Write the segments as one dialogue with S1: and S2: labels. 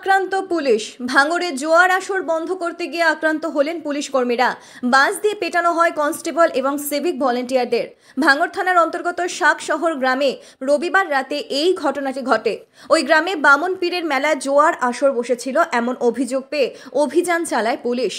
S1: আক্রান্ত পুলিশ। ভাঙড়ে জোয়ার আসর বন্ধ করতে গিয়ে আক্রান্ত হলেন পুলিশ কর্মীরা। বাস দিয়ে পেটানো হয় কনস্টেবল এবং সিভিক ভলেন্টিয়ারদের। ভাঙড় থানার অন্তর্গত শাকশহর গ্রামে রবিবার রাতে এই ঘটনাটি ঘটে। ওই গ্রামে বামন পীরের মেলায় জোয়ার আসর বসেছিল এমন অভিযোগ পেয়ে অভিযান চালায় পুলিশ।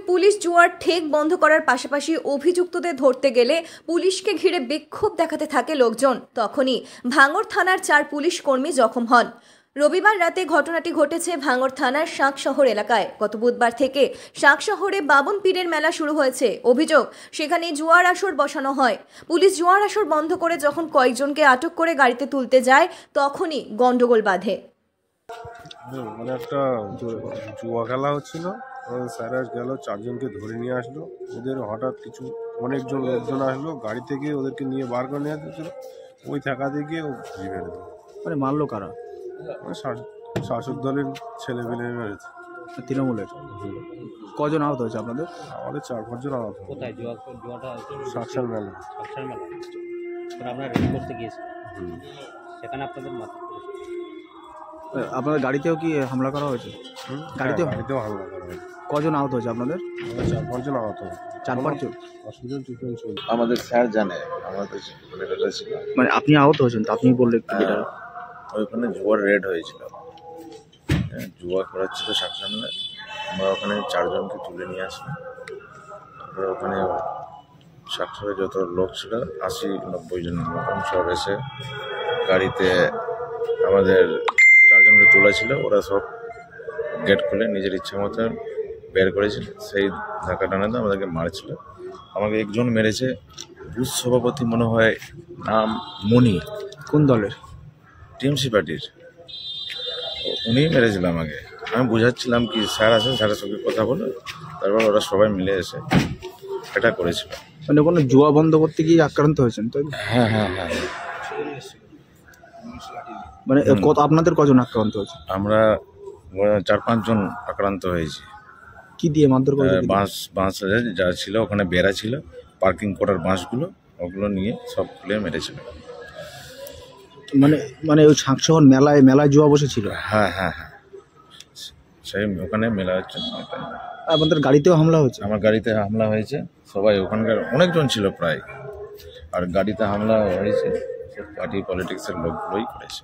S1: পুলিশ জোয়ার ঠেক বন্ধ করার পাশাপাশি অভিযুক্তদের ধরতে গেলে পুলিশকে ঘিরে বিক্ষোভ দেখাতে থাকে লোকজন। তখনই ভাঙড় থানার 4 পুলিশ কর্মী জখম হন। রবিবার রাতে ঘটনাটি ঘটেছে ভাঙড় থানার শাকশহর এলাকায়। গত বুধবার থেকে শাকশহরে বামন পীরের মেলা শুরু হয়েছে। অভিযোগ, সেখানে জোয়ার আসর বসানো হয়। পুলিশ জোয়ার আসর বন্ধ করে যখন কয়েকজনকে আটক করে গাড়িতে তুলতে যায় তখনই গন্ডগোল বাধে।
S2: মানে একটা জুয়া খেলা হচ্ছিল, স্যার গেল 4 জনকে ধরে নিয়ে আসলো। ওদের হঠাৎ কিছু অনেকজন লোকজন আসলো, গাড়ি থেকে ওদেরকে নিয়ে বার করে নিয়ে আসছিল। ওই থাকা থেকে ও মেরে দিল।
S3: মানে মারলো কারা?
S2: শাসক দলের ছেলে পেলে মেরেছে।
S3: তৃণমূলের। কজন আহত হয়েছে আপনাদের?
S2: আমাদের 4-5 জন আহত।
S4: কোথায় জুয়াটা?
S2: শাকসার মেলা।
S4: শাকসার মেলা। আমরা রেড করতে গিয়েছি, সেখানে আপনাদের মাথা পড়েছে।
S3: আপনাদের গাড়িতেও কি হামলা করা হয়েছে? গাড়িতেও
S2: হামলা করা হয়েছে।
S3: কজন আহত হয়েছে আপনাদের?
S2: 4-5 জন আহত।
S3: 4-5 জন?
S2: হসপিটাল ট্রিটমেন্ট চলছে।
S5: আমাদের স্যার জানে আমাদের মেডেলটা ছিল।
S3: মানে আপনি আহত হয়েছেন তো, আপনি বললে একটু বেটার।
S5: ওইখানে জুয়ার রেড হয়েছিল, জুয়া করাচ্ছিল শাকসার মেলায়। আমরা ওখানে 4 জনকে তুলে নিয়ে আসলাম। তারপরে ওখানে শাকসারে যত লোক ছিল 80-90 জন মতন সব এসে গাড়িতে আমাদের 4 জনকে তুলেছিল। ওরা সব গেট খুলে নিজের ইচ্ছা মতো বের করেছিল। সেই ধাক্কা টানাতে আমাদেরকে মারছিল। আমাকে একজন মেরেছে, বুথ সভাপতি মনে হয়, নাম মনি।
S3: কোন দলের?
S5: টিএমসি পার্টির। উনি মেরেছিল আমাকে। আমি বুঝাচ্ছিলাম কি স্যার আছে, স্যারের সঙ্গে কথা বলো। তারপর ওরা সবাই মিলে এসে এটা করেছিল।
S3: মানে কোনো জুয়া বন্ধ করতে গিয়ে আক্রান্ত হয়েছেন তো?
S5: হ্যাঁ।
S3: মানে আপনাদের কজন আক্রান্ত হয়েছে?
S5: আমরা 4-5 জন আক্রান্ত হয়েছি।
S3: কি দিয়ে মারধর করে?
S5: বাঁশ যা ছিল ওখানে বেড়া ছিল, পার্কিং করার বাঁশগুলো, ওগুলো নিয়ে সব খুলে মেরেছিল।
S3: মানে ওই শাকশহর মেলায় জুয়া বসেছিল?
S5: হ্যাঁ। সেই ওখানে মেলা হচ্ছে।
S3: আপনাদের গাড়িতেও হামলা হয়েছে?
S5: আমার গাড়িতে হামলা হয়েছে। সবাই ওখানকার অনেকজন ছিল প্রায়। আর গাড়িতে হামলা হয়েছে পার্টি পলিটিক্সের লোকগুলোই করেছে।